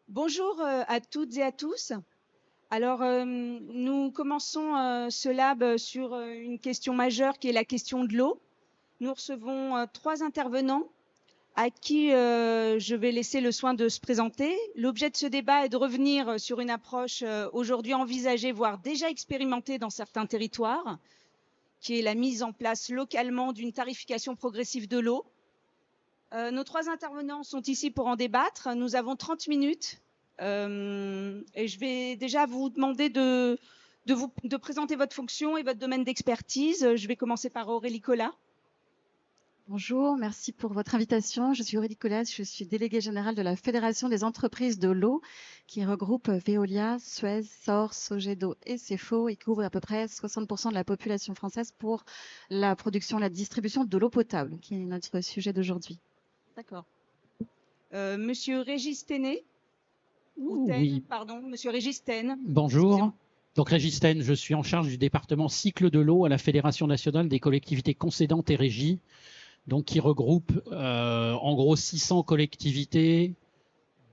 Bonjour à toutes et à tous. Alors, nous commençons ce lab sur une question majeure qui est la question de l'eau. Nous recevons 3 intervenants à qui je vais laisser le soin de se présenter. L'objet de ce débat est de revenir sur une approche aujourd'hui envisagée, voire déjà expérimentée dans certains territoires, qui est la mise en place localement d'une tarification progressive de l'eau. Nos 3 intervenants sont ici pour en débattre. Nous avons 30 minutes. Et je vais déjà vous demander de présenter votre fonction et votre domaine d'expertise. Je vais commencer par Aurélie Collat. Bonjour, merci pour votre invitation. Je suis Aurélie Collat, je suis déléguée générale de la Fédération des entreprises de l'eau qui regroupe Veolia, Suez, SOR, Sogedo et CFO et couvre à peu près 60% de la population française pour la production et la distribution de l'eau potable, qui est notre sujet d'aujourd'hui. D'accord. Monsieur Régis Téné. Oui. Pardon, Monsieur Régis Ten. Bonjour. Donc Régis Ten, je suis en charge du département cycle de l'eau à la Fédération nationale des collectivités concédantes et régies, donc qui regroupe en gros 600 collectivités,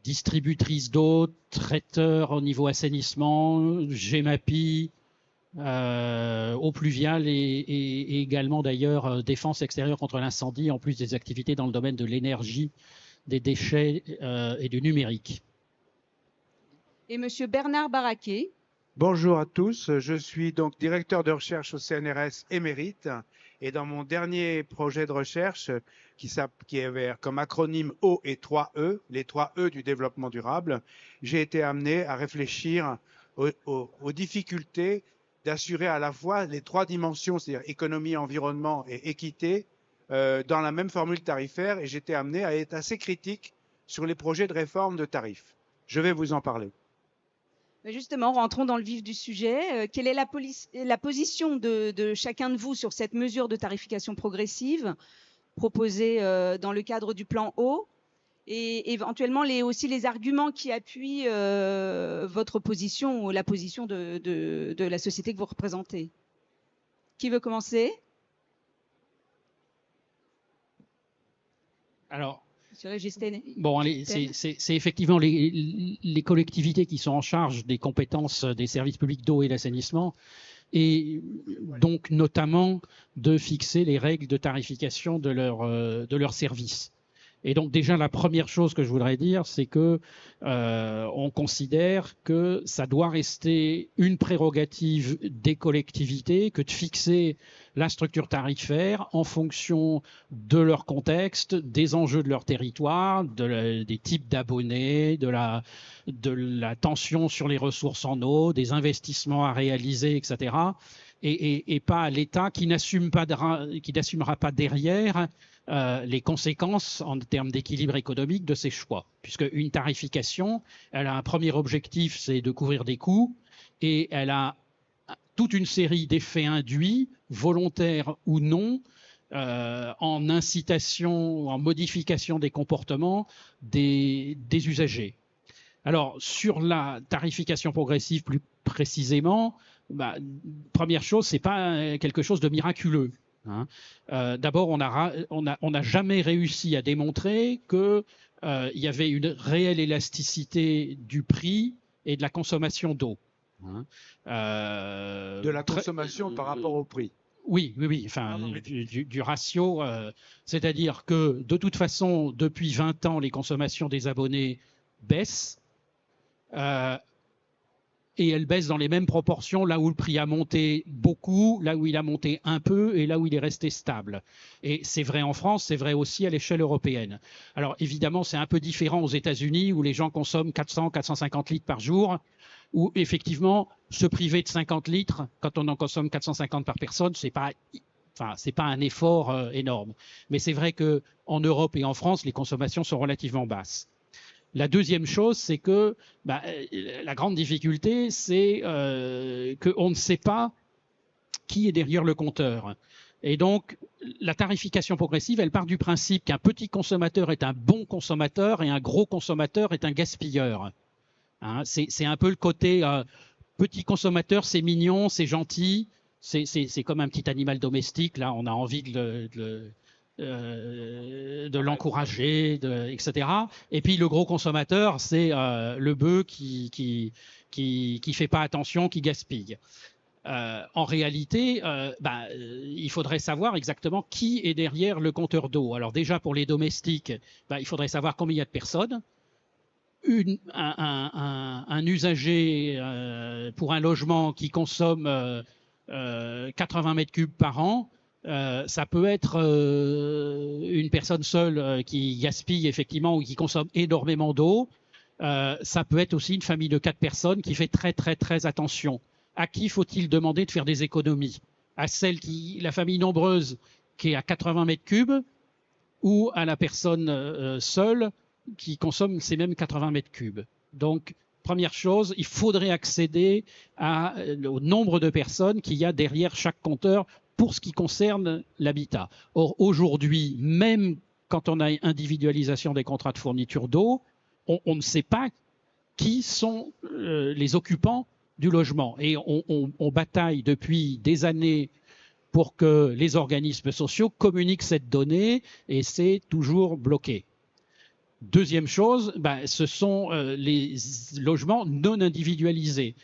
distributrices d'eau, traiteurs au niveau assainissement, GEMAPI, eau pluviale et également d'ailleurs défense extérieure contre l'incendie, en plus des activités dans le domaine de l'énergie, des déchets et du numérique. Et Monsieur Bernard Barraquet. Bonjour à tous, je suis donc directeur de recherche au CNRS émérite et dans mon dernier projet de recherche qui avait comme acronyme O et 3E, les 3 E du développement durable, j'ai été amené à réfléchir aux difficultés d'assurer à la fois les 3 dimensions, c'est-à-dire économie, environnement et équité, dans la même formule tarifaire, et j'étais amené à être assez critique sur les projets de réforme de tarifs. Je vais vous en parler. Justement, rentrons dans le vif du sujet. Quelle est la position de chacun de vous sur cette mesure de tarification progressive proposée dans le cadre du plan eau et éventuellement aussi les arguments qui appuient votre position ou la position de la société que vous représentez? Qui veut commencer? Alors, bon, c'est effectivement les collectivités qui sont en charge des compétences des services publics d'eau et d'assainissement et donc notamment de fixer les règles de tarification de leurs services. Et donc déjà la première chose que je voudrais dire, c'est que on considère que ça doit rester une prérogative des collectivités que de fixer la structure tarifaire en fonction de leur contexte, des enjeux de leur territoire, des types d'abonnés, de la tension sur les ressources en eau, des investissements à réaliser, etc. Et pas l'État qui n'assumera pas derrière les conséquences en termes d'équilibre économique de ses choix. Puisque une tarification, elle a un premier objectif, c'est de couvrir des coûts, et elle a toute une série d'effets induits, volontaires ou non, en incitation, en modification des comportements des usagers. Alors, sur la tarification progressive plus précisément, première chose, c'est pas quelque chose de miraculeux. Hein. D'abord, on n'a jamais réussi à démontrer qu'il y avait une réelle élasticité du prix et de la consommation d'eau. Hein. De la consommation par rapport au prix. Oui, enfin, du ratio. C'est-à-dire que, de toute façon, depuis 20 ans, les consommations des abonnés baissent. Et elle baisse dans les mêmes proportions, là où le prix a monté beaucoup, là où il a monté un peu et là où il est resté stable. Et c'est vrai en France, c'est vrai aussi à l'échelle européenne. Alors évidemment, c'est un peu différent aux États-Unis où les gens consomment 400-450 litres par jour, où effectivement, se priver de 50 litres, quand on en consomme 450 par personne, c'est pas un effort énorme. Mais c'est vrai qu'en Europe et en France, les consommations sont relativement basses. La deuxième chose, c'est que la grande difficulté, c'est qu'on ne sait pas qui est derrière le compteur. Et donc, la tarification progressive, elle part du principe qu'un petit consommateur est un bon consommateur et un gros consommateur est un gaspilleur. Hein, c'est un peu le côté petit consommateur, c'est mignon, c'est gentil, c'est comme un petit animal domestique. Là, on a envie de de l'encourager, etc. Et puis le gros consommateur, c'est le bœuf qui fait pas attention, qui gaspille. En réalité, il faudrait savoir exactement qui est derrière le compteur d'eau. Alors déjà pour les domestiques, il faudrait savoir combien il y a de personnes. Un usager pour un logement qui consomme 80 mètres cubes par an, ça peut être une personne seule qui gaspille effectivement ou qui consomme énormément d'eau. Ça peut être aussi une famille de 4 personnes qui fait très très très attention. À qui faut-il demander de faire des économies? À la famille nombreuse qui est à 80 mètres cubes ou à la personne seule qui consomme ces mêmes 80 mètres cubes. Donc, première chose, il faudrait accéder au nombre de personnes qu'il y a derrière chaque compteur pour ce qui concerne l'habitat. Or, aujourd'hui, même quand on a individualisation des contrats de fourniture d'eau, on ne sait pas qui sont les occupants du logement. Et on bataille depuis des années pour que les organismes sociaux communiquent cette donnée et c'est toujours bloqué. Deuxième chose, ce sont les logements non individualisés.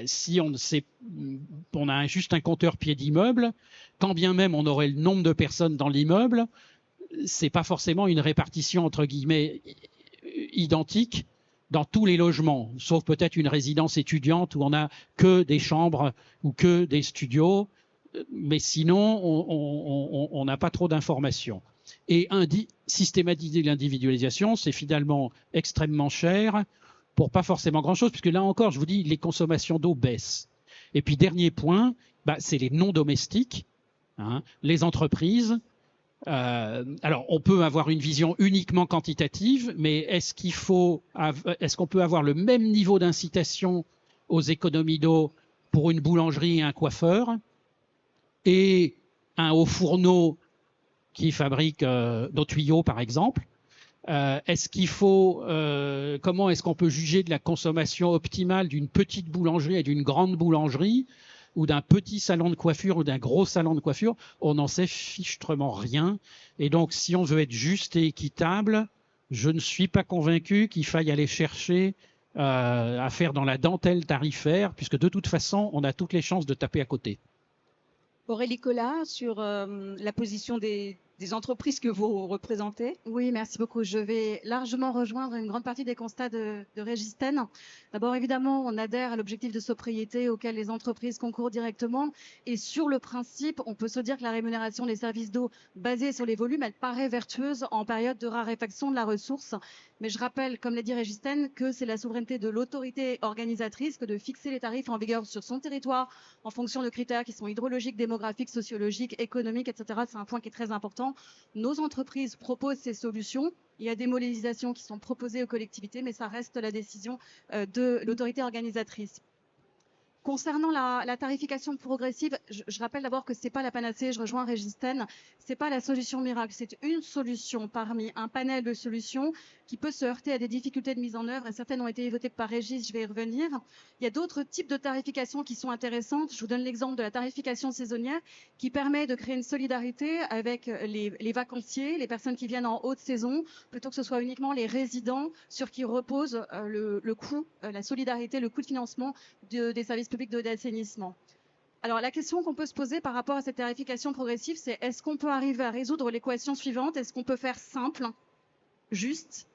Si on a juste un compteur pied d'immeuble, quand bien même on aurait le nombre de personnes dans l'immeuble, c'est pas forcément une répartition entre guillemets identique dans tous les logements, sauf peut-être une résidence étudiante où on n'a que des chambres ou que des studios, mais sinon on n'a pas trop d'informations. Et systématiser l'individualisation, c'est finalement extrêmement cher pour pas forcément grand-chose, puisque là encore, je vous dis, les consommations d'eau baissent. Et puis dernier point, c'est les non domestiques, les entreprises. Alors, on peut avoir une vision uniquement quantitative, mais est-ce qu'on peut avoir le même niveau d'incitation aux économies d'eau pour une boulangerie et un coiffeur et un haut fourneau qui fabrique nos tuyaux, par exemple? Comment est-ce qu'on peut juger de la consommation optimale d'une petite boulangerie et d'une grande boulangerie ou d'un petit salon de coiffure ou d'un gros salon de coiffure? On n'en sait fichtrement rien. Et donc, si on veut être juste et équitable, je ne suis pas convaincu qu'il faille aller chercher à faire dans la dentelle tarifaire, puisque de toute façon, on a toutes les chances de taper à côté. Aurélie Collat, sur la position des entreprises que vous représentez. Oui, merci beaucoup. Je vais largement rejoindre une grande partie des constats de Régis Ten. D'abord, évidemment, on adhère à l'objectif de sobriété auquel les entreprises concourent directement. Et sur le principe, on peut se dire que la rémunération des services d'eau basée sur les volumes, elle paraît vertueuse en période de raréfaction de la ressource. Mais je rappelle, comme l'a dit Régis Ten, que c'est la souveraineté de l'autorité organisatrice que de fixer les tarifs en vigueur sur son territoire en fonction de critères qui sont hydrologiques, démographiques, sociologiques, économiques, etc. C'est un point qui est très important. Nos entreprises proposent ces solutions. Il y a des modélisations qui sont proposées aux collectivités, mais ça reste la décision de l'autorité organisatrice. Concernant la tarification progressive, je rappelle d'abord que ce n'est pas la panacée, je rejoins Régis Ten, ce n'est pas la solution miracle, c'est une solution parmi un panel de solutions qui peut se heurter à des difficultés de mise en œuvre, et certaines ont été évoquées par Régis, je vais y revenir. Il y a d'autres types de tarification qui sont intéressantes. Je vous donne l'exemple de la tarification saisonnière qui permet de créer une solidarité avec les vacanciers, les personnes qui viennent en haute saison, plutôt que ce soit uniquement les résidents sur qui repose le coût, la solidarité, le coût de financement des services publics d'assainissement. Alors la question qu'on peut se poser par rapport à cette tarification progressive, c'est est-ce qu'on peut arriver à résoudre l'équation suivante? Est-ce qu'on peut faire simple, juste,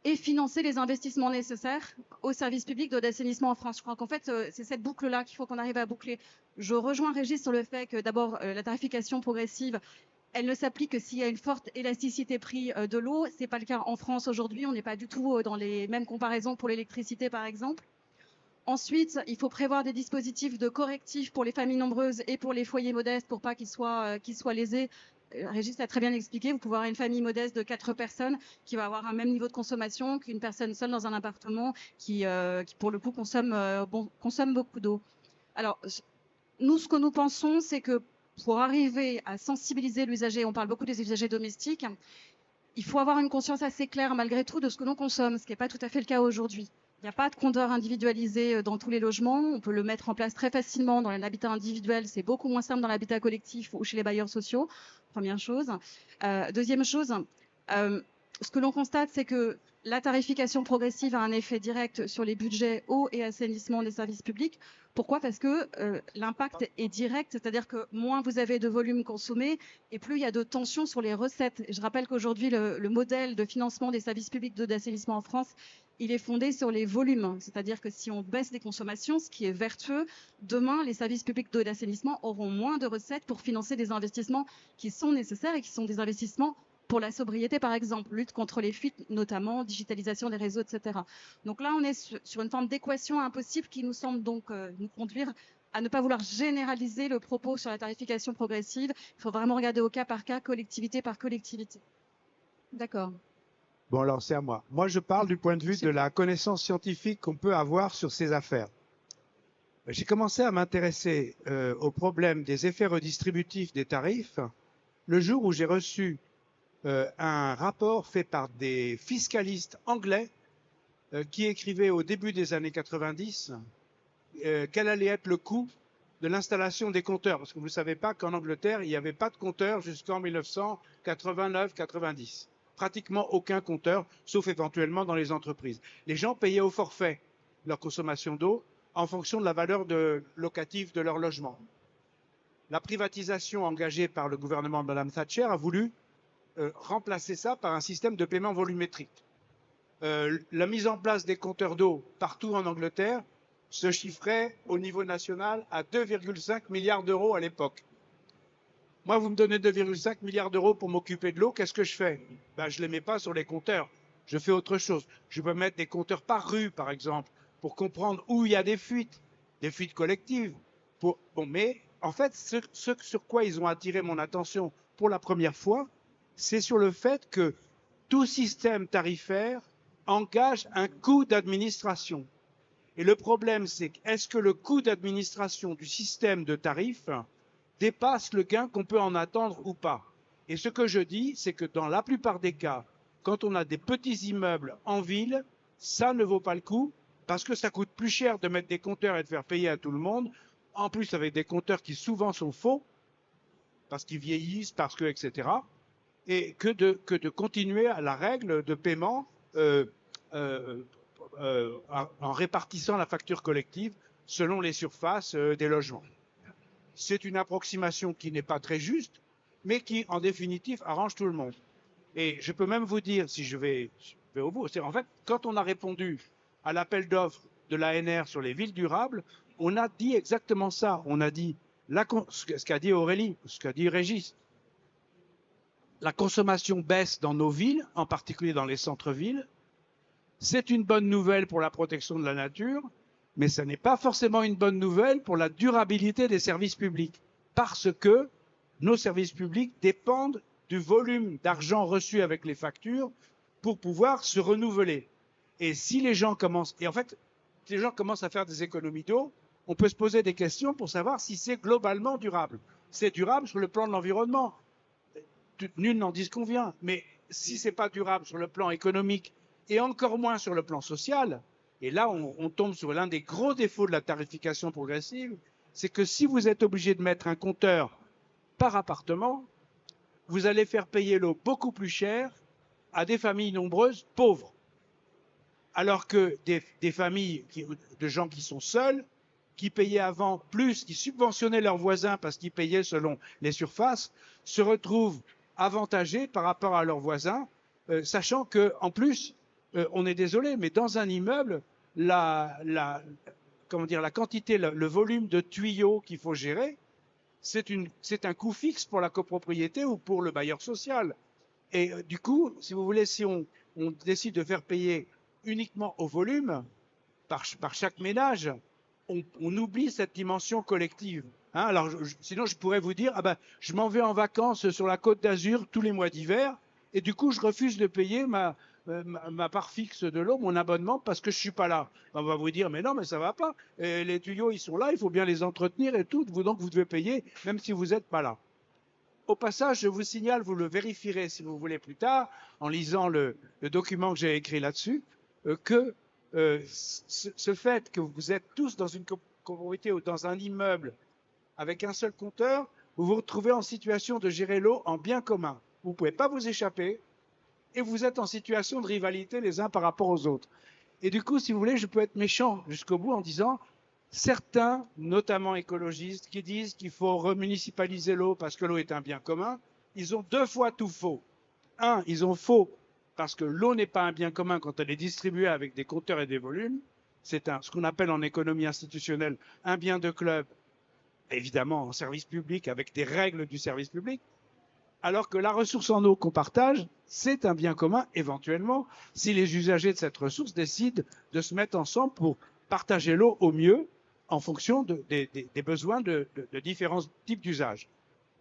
et financer les investissements nécessaires aux services publics d'assainissement en France? Je crois qu'en fait, c'est cette boucle-là qu'il faut qu'on arrive à boucler. Je rejoins Régis sur le fait que d'abord, la tarification progressive, elle ne s'applique que s'il y a une forte élasticité prix de l'eau. Ce n'est pas le cas en France aujourd'hui. On n'est pas du tout dans les mêmes comparaisons pour l'électricité, par exemple. Ensuite, il faut prévoir des dispositifs de correctifs pour les familles nombreuses et pour les foyers modestes pour pas qu'ils soient lésés. Régis l'a très bien expliqué, vous pouvez avoir une famille modeste de 4 personnes qui va avoir un même niveau de consommation qu'une personne seule dans un appartement qui pour le coup, consomme beaucoup d'eau. Alors, nous, ce que nous pensons, c'est que pour arriver à sensibiliser l'usager, on parle beaucoup des usagers domestiques, il faut avoir une conscience assez claire malgré tout de ce que l'on consomme, ce qui n'est pas tout à fait le cas aujourd'hui. Il n'y a pas de compteur individualisé dans tous les logements. On peut le mettre en place très facilement dans l'habitat individuel. C'est beaucoup moins simple dans l'habitat collectif ou chez les bailleurs sociaux. Première chose. Deuxième chose, ce que l'on constate, c'est que la tarification progressive a un effet direct sur les budgets eau et assainissement des services publics. Pourquoi? Parce que l'impact est direct, c'est-à-dire que moins vous avez de volume consommé et plus il y a de tensions sur les recettes. Et je rappelle qu'aujourd'hui, le modèle de financement des services publics d'eau d'assainissement en France, il est fondé sur les volumes. C'est-à-dire que si on baisse les consommations, ce qui est vertueux, demain, les services publics d'eau et d'assainissement auront moins de recettes pour financer des investissements qui sont nécessaires et qui sont des investissements pour la sobriété, par exemple, lutte contre les fuites, notamment digitalisation des réseaux, etc. Donc là, on est sur une forme d'équation impossible qui nous semble donc nous conduire à ne pas vouloir généraliser le propos sur la tarification progressive. Il faut vraiment regarder au cas par cas, collectivité par collectivité. D'accord. Bon, alors c'est à moi. Moi, je parle du point de vue de la connaissance scientifique qu'on peut avoir sur ces affaires. J'ai commencé à m'intéresser au problème des effets redistributifs des tarifs le jour où j'ai reçu un rapport fait par des fiscalistes anglais qui écrivaient au début des années 90 quel allait être le coût de l'installation des compteurs. Parce que vous ne savez pas qu'en Angleterre, il n'y avait pas de compteurs jusqu'en 1989-90. Pratiquement aucun compteur, sauf éventuellement dans les entreprises. Les gens payaient au forfait leur consommation d'eau en fonction de la valeur locative de leur logement. La privatisation engagée par le gouvernement de Mme Thatcher a voulu remplacer ça par un système de paiement volumétrique. La mise en place des compteurs d'eau partout en Angleterre se chiffrait au niveau national à 2,5 milliards d'euros à l'époque. Moi, vous me donnez 2,5 milliards d'euros pour m'occuper de l'eau, qu'est-ce que je fais? Ben, je ne les mets pas sur les compteurs, je fais autre chose. Je peux mettre des compteurs par rue, par exemple, pour comprendre où il y a des fuites collectives. Bon, mais en fait, ce sur quoi ils ont attiré mon attention pour la première fois, c'est sur le fait que tout système tarifaire engage un coût d'administration. Et le problème, c'est est-ce que le coût d'administration du système de tarifs dépasse le gain qu'on peut en attendre ou pas? Et ce que je dis, c'est que dans la plupart des cas, quand on a des petits immeubles en ville, ça ne vaut pas le coup parce que ça coûte plus cher de mettre des compteurs et de faire payer à tout le monde. En plus, avec des compteurs qui souvent sont faux, parce qu'ils vieillissent, parce que, etc. Et que de continuer à la règle de paiement en répartissant la facture collective selon les surfaces des logements. C'est une approximation qui n'est pas très juste, mais qui, en définitive, arrange tout le monde. Et je peux même vous dire, si je vais au bout, c'est en fait, quand on a répondu à l'appel d'offres de l'ANR sur les villes durables, on a dit exactement ça. On a dit, ce qu'a dit Aurélie, ce qu'a dit Régis, la consommation baisse dans nos villes, en particulier dans les centres-villes. C'est une bonne nouvelle pour la protection de la nature, mais ce n'est pas forcément une bonne nouvelle pour la durabilité des services publics, parce que nos services publics dépendent du volume d'argent reçu avec les factures pour pouvoir se renouveler. Et si les gens commencent, et en fait, si les gens commencent à faire des économies d'eau, on peut se poser des questions pour savoir si c'est globalement durable. C'est durable sur le plan de l'environnement. Nul n'en disconvient. Mais si ce n'est pas durable sur le plan économique et encore moins sur le plan social, et là on tombe sur l'un des gros défauts de la tarification progressive, c'est que si vous êtes obligé de mettre un compteur par appartement, vous allez faire payer l'eau beaucoup plus cher à des familles nombreuses pauvres. Alors que des familles de gens qui sont seuls, qui payaient avant plus, qui subventionnaient leurs voisins parce qu'ils payaient selon les surfaces, se retrouvent avantagés par rapport à leurs voisins, sachant qu'en plus, on est désolé, mais dans un immeuble, la quantité, le volume de tuyaux qu'il faut gérer, c'est un coût fixe pour la copropriété ou pour le bailleur social. Et du coup, si vous voulez, si on décide de faire payer uniquement au volume, par chaque ménage, on oublie cette dimension collective. Hein, alors, sinon, je pourrais vous dire, ah ben, je m'en vais en vacances sur la Côte d'Azur tous les mois d'hiver, et du coup, je refuse de payer ma part fixe de l'eau, mon abonnement, parce que je suis pas là. On va vous dire, mais non, mais ça va pas. Et les tuyaux, ils sont là, il faut bien les entretenir et tout, donc vous devez payer, même si vous n'êtes pas là. Au passage, je vous signale, vous le vérifierez si vous voulez plus tard, en lisant le document que j'ai écrit là-dessus, que ce fait que vous êtes tous dans une copropriété ou dans un immeuble avec un seul compteur, vous vous retrouvez en situation de gérer l'eau en bien commun. Vous ne pouvez pas vous échapper et vous êtes en situation de rivalité les uns par rapport aux autres. Et du coup, si vous voulez, je peux être méchant jusqu'au bout en disant certains, notamment écologistes, qui disent qu'il faut remunicipaliser l'eau parce que l'eau est un bien commun, ils ont deux fois tout faux. Un, ils ont faux parce que l'eau n'est pas un bien commun quand elle est distribuée avec des compteurs et des volumes. C'est ce qu'on appelle en économie institutionnelle un bien de club, évidemment en service public avec des règles du service public. Alors que la ressource en eau qu'on partage, c'est un bien commun éventuellement si les usagers de cette ressource décident de se mettre ensemble pour partager l'eau au mieux en fonction des besoins de différents types d'usages.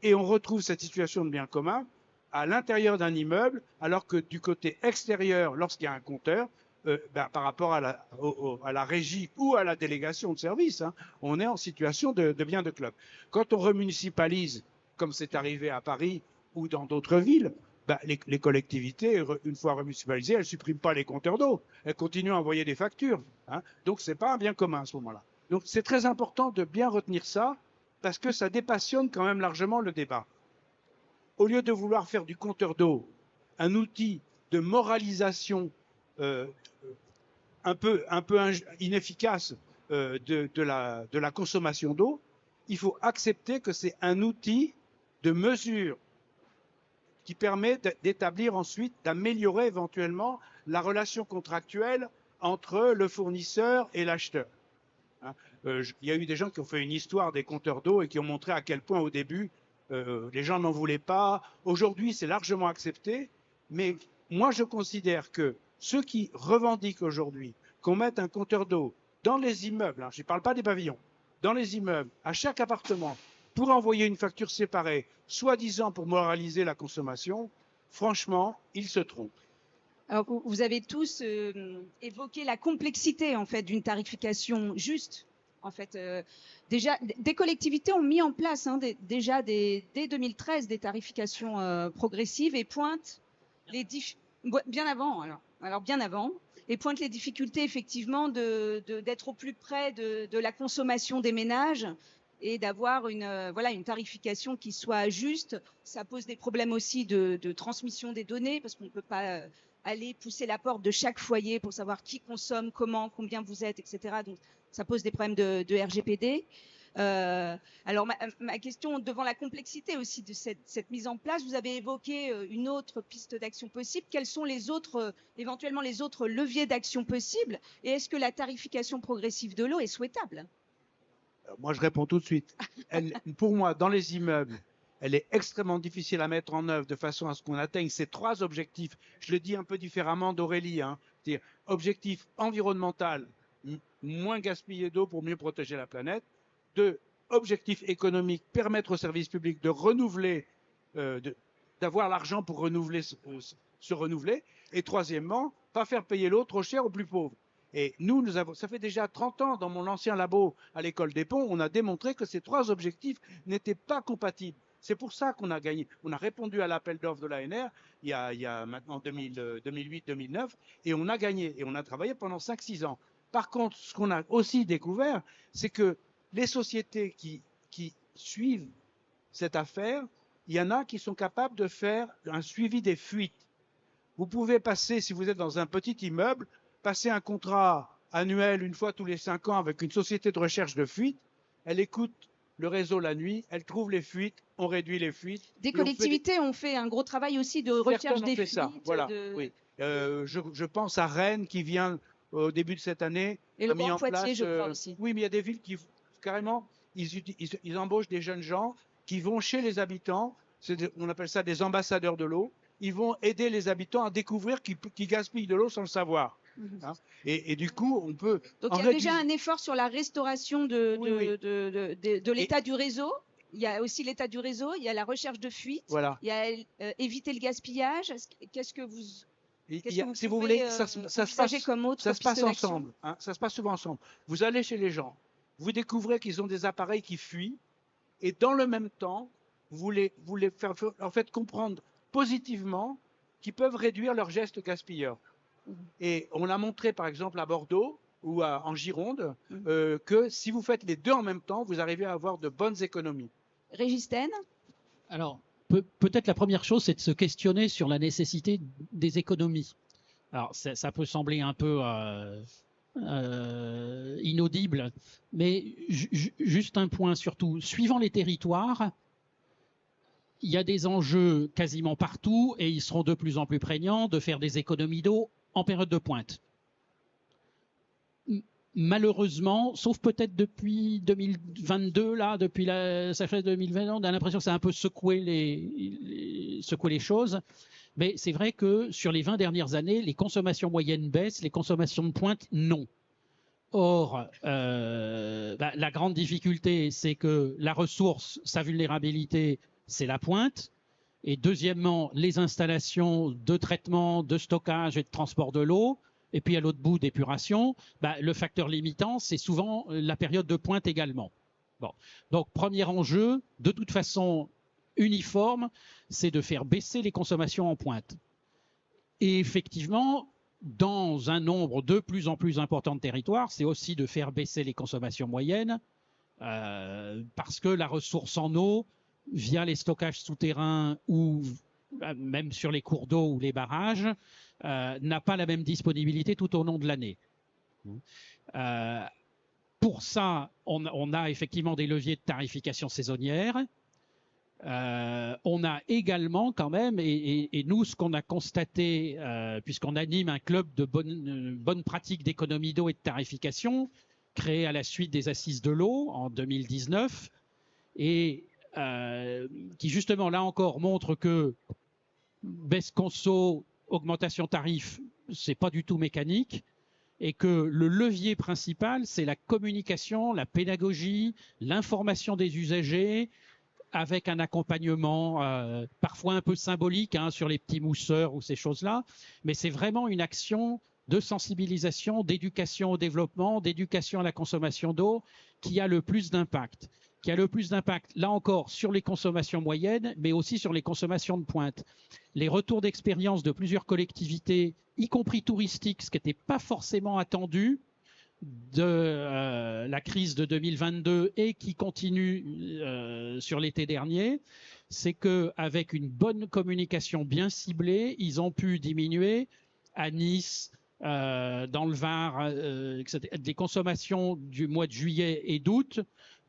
Et on retrouve cette situation de bien commun à l'intérieur d'un immeuble, alors que du côté extérieur, lorsqu'il y a un compteur, par rapport à la régie ou à la délégation de service, hein, on est en situation de bien de club. Quand on remunicipalise, comme c'est arrivé à Paris ou dans d'autres villes, les collectivités, une fois remunicipalisées, elles ne suppriment pas les compteurs d'eau. Elles continuent à envoyer des factures. Hein. Donc, ce n'est pas un bien commun à ce moment-là. Donc, c'est très important de bien retenir ça, parce que ça dépassionne quand même largement le débat. Au lieu de vouloir faire du compteur d'eau un outil de moralisation un peu inefficace de la consommation d'eau, il faut accepter que c'est un outil de mesure qui permet d'établir ensuite, d'améliorer éventuellement la relation contractuelle entre le fournisseur et l'acheteur. Hein, il y a eu des gens qui ont fait une histoire des compteurs d'eau et qui ont montré à quel point au début les gens n'en voulaient pas. Aujourd'hui, c'est largement accepté, mais moi je considère que ceux qui revendiquent aujourd'hui qu'on mette un compteur d'eau dans les immeubles, hein, je ne parle pas des pavillons, dans les immeubles, à chaque appartement, pour envoyer une facture séparée, soi-disant pour moraliser la consommation, franchement, ils se trompent. Alors, vous avez tous évoqué la complexité en fait d'une tarification juste. En fait, déjà, des collectivités ont mis en place déjà dès 2013 des tarifications progressives et pointent bien avant alors bien avant, et pointent les difficultés effectivement d'être au plus près de la consommation des ménages et d'avoir une tarification qui soit juste. Ça pose des problèmes aussi de transmission des données parce qu'on ne peut pas aller pousser la porte de chaque foyer pour savoir qui consomme, comment, combien vous êtes, etc. Donc, ça pose des problèmes de RGPD. Alors, ma question, devant la complexité aussi de cette mise en place, vous avez évoqué une autre piste d'action possible. Quels sont éventuellement les autres leviers d'action possibles? Et est-ce que la tarification progressive de l'eau est souhaitable? Alors, moi, je réponds tout de suite. Pour moi, dans les immeubles, elle est extrêmement difficile à mettre en œuvre de façon à ce qu'on atteigne ces trois objectifs. Je le dis un peu différemment d'Aurélie. Hein. C'est-à-dire objectif environnemental, moins gaspiller d'eau pour mieux protéger la planète. 2, objectif économique, permettre aux services publics de renouveler, d'avoir l'argent pour renouveler, se renouveler. Et troisièmement, pas faire payer l'eau trop cher aux plus pauvres. Et nous ça fait déjà 30 ans dans mon ancien labo à l'école des Ponts, on a démontré que ces trois objectifs n'étaient pas compatibles. C'est pour ça qu'on a gagné. On a répondu à l'appel d'offres de l'ANR il y a maintenant 2008-2009 et on a gagné. Et on a travaillé pendant 5-6 ans. Par contre, ce qu'on a aussi découvert, c'est que les sociétés qui suivent cette affaire, il y en a qui sont capables de faire un suivi des fuites. Vous pouvez passer, si vous êtes dans un petit immeuble, passer un contrat annuel une fois tous les 5 ans avec une société de recherche de fuite. Elle écoute le réseau la nuit, elle trouve les fuites, on réduit les fuites. Des collectivités ont fait un gros travail aussi de recherche des fuites. Ça, voilà, oui. Je pense à Rennes qui vient au début de cette année. Et le Grand Poitiers, je crois aussi. Oui, mais il y a des villes qui, carrément, ils embauchent des jeunes gens qui vont chez les habitants, on appelle ça des ambassadeurs de l'eau, ils vont aider les habitants à découvrir qu'ils gaspillent de l'eau sans le savoir. Hein, et du coup, on peut... Donc, il y a déjà un effort sur la restauration de l'état du réseau. Il y a aussi l'état du réseau, il y a la recherche de fuite, voilà. Il y a éviter le gaspillage. Qu'est-ce que vous... si vous voulez, ça se passe ensemble. Hein, ça se passe souvent ensemble. Vous allez chez les gens, vous découvrez qu'ils ont des appareils qui fuient, et dans le même temps, vous les faire en fait comprendre positivement qu'ils peuvent réduire leurs gestes gaspilleurs. Et on a montré, par exemple, à Bordeaux ou en Gironde, que si vous faites les deux en même temps, vous arrivez à avoir de bonnes économies. Régis Ten ? Alors, peut-être la première chose, c'est de se questionner sur la nécessité des économies. Alors, ça peut sembler un peu inaudible, mais juste un point surtout. Suivant les territoires, il y a des enjeux quasiment partout et ils seront de plus en plus prégnants de faire des économies d'eau en période de pointe. Malheureusement, sauf peut-être depuis 2022, là, depuis la sécheresse 2020, on a l'impression que ça a un peu secoué les choses. Mais c'est vrai que sur les 20 dernières années, les consommations moyennes baissent, les consommations de pointe, non. Or, la grande difficulté, c'est que la ressource, sa vulnérabilité, c'est la pointe. Et deuxièmement, les installations de traitement, de stockage et de transport de l'eau. Et puis à l'autre bout d'épuration, le facteur limitant, c'est souvent la période de pointe également. Bon. Donc, premier enjeu, de toute façon uniforme, c'est de faire baisser les consommations en pointe. Et effectivement, dans un nombre de plus en plus important de territoires, c'est aussi de faire baisser les consommations moyennes, parce que la ressource en eau, via les stockages souterrains ou même sur les cours d'eau ou les barrages, n'a pas la même disponibilité tout au long de l'année. Pour ça, on a effectivement des leviers de tarification saisonnière. On a également quand même, et nous, ce qu'on a constaté, puisqu'on anime un club de bonnes pratiques d'économie d'eau et de tarification, créé à la suite des Assises de l'eau en 2019, et qui justement, là encore, montre que baisse conso, augmentation tarif, c'est pas du tout mécanique, et que le levier principal, c'est la communication, la pédagogie, l'information des usagers, avec un accompagnement parfois un peu symbolique sur les petits mousseurs ou ces choses-là, mais c'est vraiment une action de sensibilisation, d'éducation au développement, d'éducation à la consommation d'eau qui a le plus d'impact. Qui a le plus d'impact, là encore, sur les consommations moyennes, mais aussi sur les consommations de pointe. Les retours d'expérience de plusieurs collectivités, y compris touristiques, ce qui n'était pas forcément attendu de la crise de 2022 et qui continue sur l'été dernier, c'est qu'avec une bonne communication bien ciblée, ils ont pu diminuer à Nice, dans le Var, des consommations du mois de juillet et d'août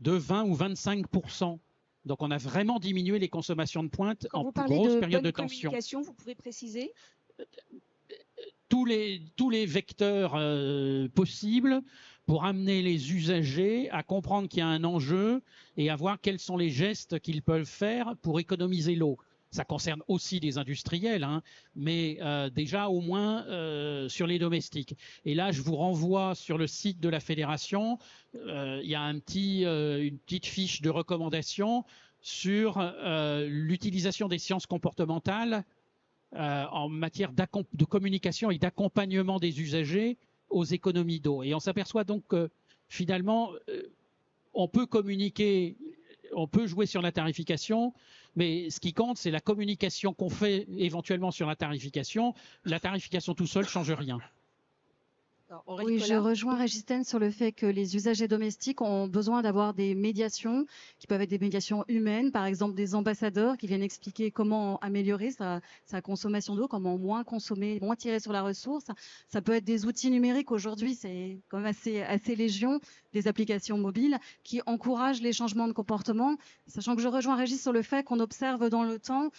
de 20 ou 25%. Donc on a vraiment diminué les consommations de pointe en grosse période de tension. Communication, vous pouvez préciser ? Tous les vecteurs possibles pour amener les usagers à comprendre qu'il y a un enjeu et à voir quels sont les gestes qu'ils peuvent faire pour économiser l'eau. Ça concerne aussi les industriels, mais déjà au moins sur les domestiques. Et là, je vous renvoie sur le site de la Fédération. Il y a une petite fiche de recommandation sur l'utilisation des sciences comportementales en matière de communication et d'accompagnement des usagers aux économies d'eau. Et on s'aperçoit donc que finalement, on peut communiquer, on peut jouer sur la tarification, mais ce qui compte, c'est la communication qu'on fait éventuellement sur la tarification. La tarification tout seul ne change rien. Oui, je rejoins Régis Ten sur le fait que les usagers domestiques ont besoin d'avoir des médiations qui peuvent être des médiations humaines, par exemple des ambassadeurs qui viennent expliquer comment améliorer sa consommation d'eau, comment moins consommer, moins tirer sur la ressource. Ça peut être des outils numériques. Aujourd'hui, c'est quand même assez légion, des applications mobiles qui encouragent les changements de comportement, sachant que je rejoins Régis sur le fait qu'on observe dans le temps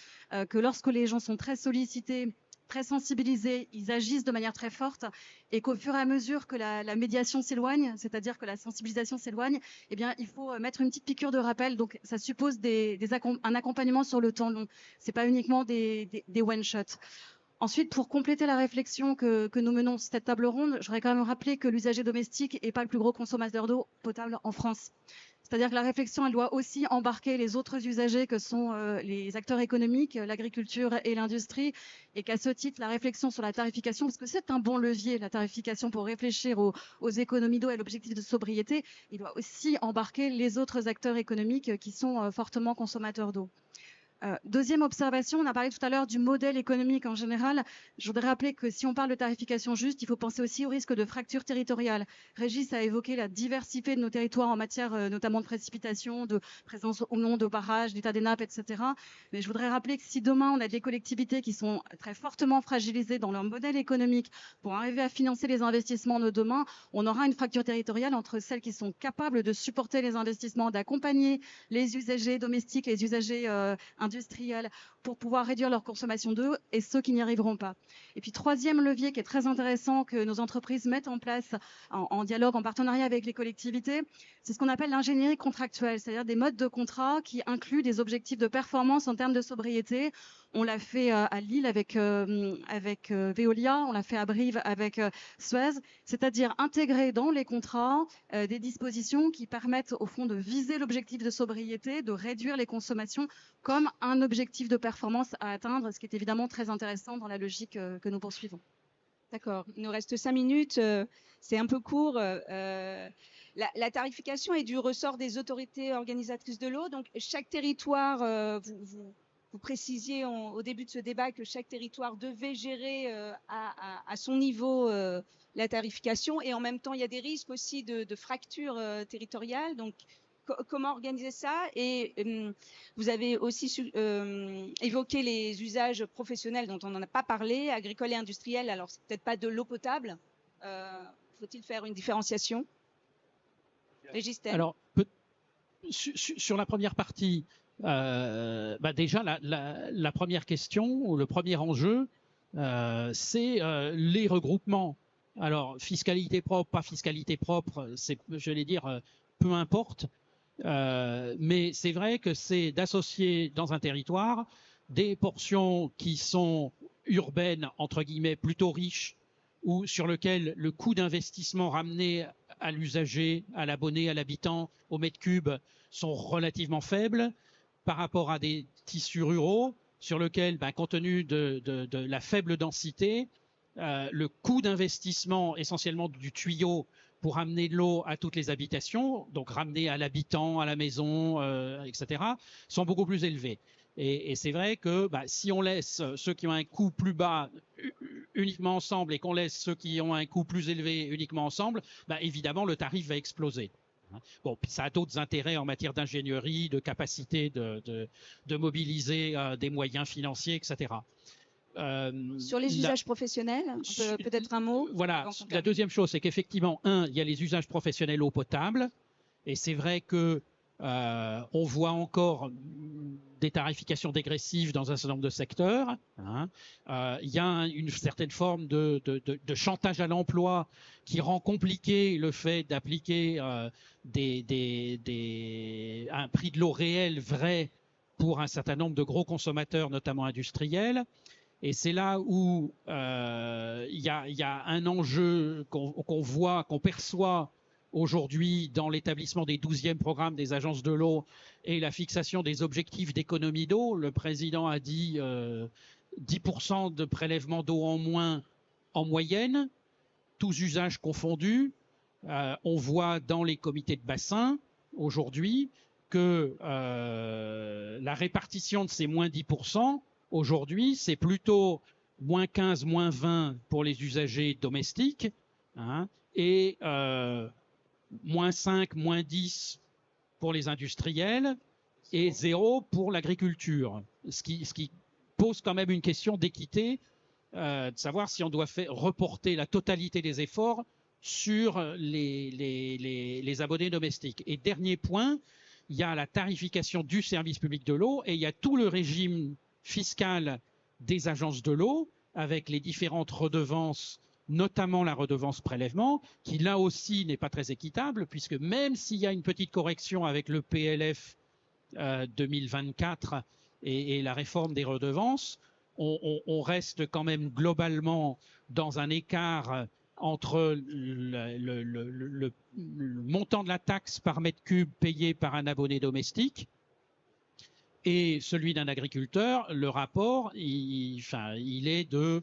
que lorsque les gens sont très sollicités, très sensibilisés, ils agissent de manière très forte et qu'au fur et à mesure que la médiation s'éloigne, c'est-à-dire que la sensibilisation s'éloigne, eh bien, il faut mettre une petite piqûre de rappel. Donc, ça suppose un accompagnement sur le temps long. C'est pas uniquement des one-shots. Ensuite, pour compléter la réflexion que nous menons sur cette table ronde, je voudrais quand même rappeler que l'usager domestique n'est pas le plus gros consommateur d'eau potable en France. C'est-à-dire que la réflexion, elle doit aussi embarquer les autres usagers que sont les acteurs économiques, l'agriculture et l'industrie, et qu'à ce titre, la réflexion sur la tarification, parce que c'est un bon levier, la tarification, pour réfléchir aux économies d'eau et l'objectif de sobriété, il doit aussi embarquer les autres acteurs économiques qui sont fortement consommateurs d'eau. Deuxième observation, on a parlé tout à l'heure du modèle économique en général. Je voudrais rappeler que si on parle de tarification juste, il faut penser aussi au risque de fracture territoriale. Régis a évoqué la diversité de nos territoires en matière notamment de précipitations, de présence ou non de barrages, d'état des nappes, etc. Mais je voudrais rappeler que si demain on a des collectivités qui sont très fortement fragilisées dans leur modèle économique pour arriver à financer les investissements de demain, on aura une fracture territoriale entre celles qui sont capables de supporter les investissements, d'accompagner les usagers domestiques, les usagers industriels pour pouvoir réduire leur consommation d'eau et ceux qui n'y arriveront pas. Et puis troisième levier qui est très intéressant que nos entreprises mettent en place en dialogue, en partenariat avec les collectivités, c'est ce qu'on appelle l'ingénierie contractuelle, c'est-à-dire des modes de contrat qui incluent des objectifs de performance en termes de sobriété. On l'a fait à Lille avec Veolia, on l'a fait à Brive avec Suez, c'est-à-dire intégrer dans les contrats des dispositions qui permettent au fond de viser l'objectif de sobriété, de réduire les consommations comme un objectif de performance à atteindre, ce qui est évidemment très intéressant dans la logique que nous poursuivons. D'accord, il nous reste 5 minutes, c'est un peu court. La tarification est du ressort des autorités organisatrices de l'eau. Donc chaque territoire, vous précisiez au début de ce débat que chaque territoire devait gérer à son niveau la tarification, et en même temps il y a des risques aussi de fracture territoriale. Donc comment organiser ça? Et vous avez aussi évoqué les usages professionnels dont on n'en a pas parlé, agricoles et industriels. Alors c'est peut-être pas de l'eau potable. Faut-il faire une différenciation? Régis Ten. Alors, sur la première partie, déjà la première question ou le premier enjeu, c'est les regroupements. Alors, fiscalité propre, pas fiscalité propre, c'est, je vais dire, peu importe. Mais c'est vrai que c'est d'associer dans un territoire des portions qui sont urbaines, entre guillemets, plutôt riches, ou sur lesquelles le coût d'investissement ramené à l'usager, à l'abonné, à l'habitant, au mètre cube, sont relativement faibles par rapport à des tissus ruraux sur lesquels, compte tenu de la faible densité, le coût d'investissement essentiellement du tuyau pour amener de l'eau à toutes les habitations, donc ramener à l'habitant, à la maison, etc., sont beaucoup plus élevés. Et c'est vrai que si on laisse ceux qui ont un coût plus bas uniquement ensemble et qu'on laisse ceux qui ont un coût plus élevé uniquement ensemble, évidemment le tarif va exploser. Bon, puis ça a d'autres intérêts en matière d'ingénierie, de capacité de mobiliser des moyens financiers, etc. Sur les usages professionnels, peut-être un mot. Voilà, la deuxième chose, c'est qu'effectivement, il y a les usages professionnels eau potable, et c'est vrai que on voit encore des tarifications dégressives dans un certain nombre de secteurs. Il y a une certaine forme de chantage à l'emploi qui rend compliqué le fait d'appliquer un prix de l'eau réel, vrai, pour un certain nombre de gros consommateurs, notamment industriels. Et c'est là où il y a un enjeu qu'on voit, qu'on perçoit aujourd'hui dans l'établissement des 12e programmes des agences de l'eau et la fixation des objectifs d'économie d'eau. Le président a dit 10% de prélèvement d'eau en moins en moyenne, tous usages confondus. On voit dans les comités de bassin aujourd'hui que la répartition de ces moins 10%, aujourd'hui, c'est plutôt moins 15, moins 20 pour les usagers domestiques, et moins 5, moins 10 pour les industriels et 0 pour l'agriculture. Ce qui pose quand même une question d'équité, de savoir si on doit reporter la totalité des efforts sur les abonnés domestiques. Et dernier point, il y a la tarification du service public de l'eau et il y a tout le régime fiscal des agences de l'eau avec les différentes redevances, notamment la redevance prélèvement, qui là aussi n'est pas très équitable, puisque même s'il y a une petite correction avec le PLF 2024 et la réforme des redevances, on reste quand même globalement dans un écart entre le montant de la taxe par mètre cube payé par un abonné domestique et celui d'un agriculteur. Le rapport, il est de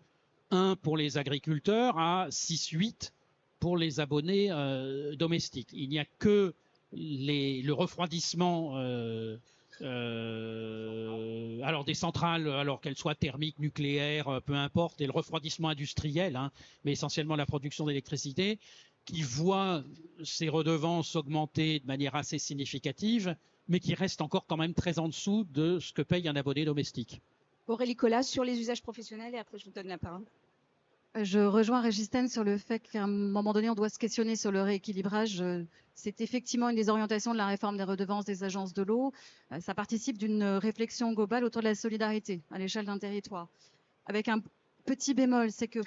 1 pour les agriculteurs à 6-8 pour les abonnés domestiques. Il n'y a que le refroidissement Alors des centrales, alors qu'elles soient thermiques, nucléaires, peu importe, et le refroidissement industriel, hein, mais essentiellement la production d'électricité, qui voient ces redevances augmenter de manière assez significative, mais qui restent encore quand même très en dessous de ce que paye un abonné domestique. Aurélie Collas, sur les usages professionnels, et après je vous donne la parole. Je rejoins Régis Ten sur le fait qu'à un moment donné, on doit se questionner sur le rééquilibrage. C'est effectivement une des orientations de la réforme des redevances des agences de l'eau. Ça participe d'une réflexion globale autour de la solidarité à l'échelle d'un territoire. Avec un petit bémol, c'est que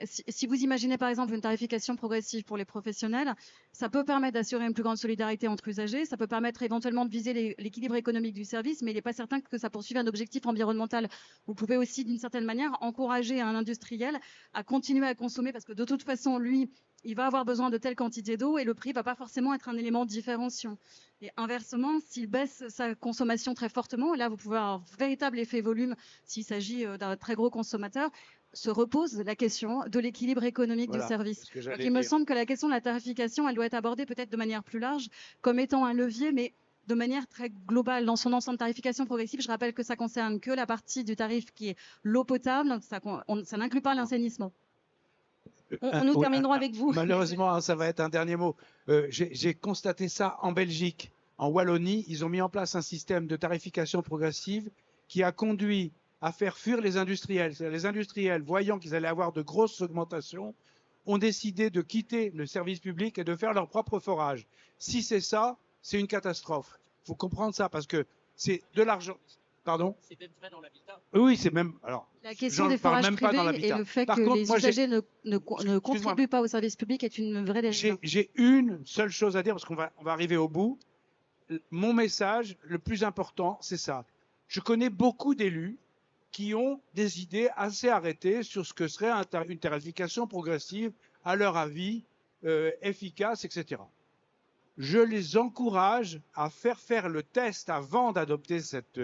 si vous imaginez par exemple une tarification progressive pour les professionnels, ça peut permettre d'assurer une plus grande solidarité entre usagers, ça peut permettre éventuellement de viser l'équilibre économique du service, mais il n'est pas certain que ça poursuive un objectif environnemental. Vous pouvez aussi d'une certaine manière encourager un industriel à continuer à consommer parce que de toute façon, lui, il va avoir besoin de telle quantité d'eau et le prix ne va pas forcément être un élément différenciant. Et inversement, s'il baisse sa consommation très fortement, là vous pouvez avoir un véritable effet volume s'il s'agit d'un très gros consommateur, se repose la question de l'équilibre économique du service. Donc, il me semble que la question de la tarification, elle doit être abordée peut-être de manière plus large, comme étant un levier, mais de manière très globale dans son ensemble. Tarification progressive, je rappelle que ça concerne que la partie du tarif qui est l'eau potable, ça n'inclut pas l'assainissement. Nous terminerons avec vous. Malheureusement, ça va être un dernier mot. J'ai constaté ça en Belgique. En Wallonie, ils ont mis en place un système de tarification progressive qui a conduit à faire fuir les industriels. Les industriels, voyant qu'ils allaient avoir de grosses augmentations, ont décidé de quitter le service public et de faire leur propre forage. Si c'est ça, c'est une catastrophe. Il faut comprendre ça parce que c'est de l'argent. Pardon ? C'est même vrai dans l'habitat. Oui, c'est même. Alors, la question des forages privés et le fait que les usagers ne contribuent pas au service public est une vraie dérive. J'ai une seule chose à dire parce qu'on va arriver au bout. Mon message, le plus important, c'est ça. Je connais beaucoup d'élus qui ont des idées assez arrêtées sur ce que serait une tarification progressive, à leur avis, efficace, etc. Je les encourage à faire le test avant d'adopter cette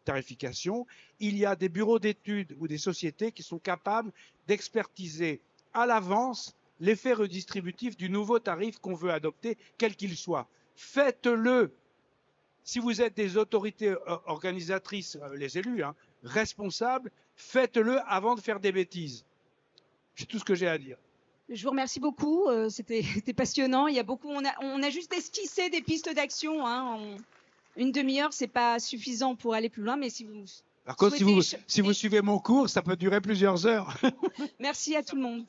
tarification. Il y a des bureaux d'études ou des sociétés qui sont capables d'expertiser à l'avance l'effet redistributif du nouveau tarif qu'on veut adopter, quel qu'il soit. Faites-le. Si vous êtes des autorités organisatrices, les élus, hein, responsables, faites-le avant de faire des bêtises. C'est tout ce que j'ai à dire. Je vous remercie beaucoup. C'était passionnant. Il y a beaucoup. On a juste esquissé des pistes d'action. Hein. Une demi-heure, c'est pas suffisant pour aller plus loin, mais si vous. Par contre, si vous suivez mon cours, ça peut durer plusieurs heures. Merci à tout le monde.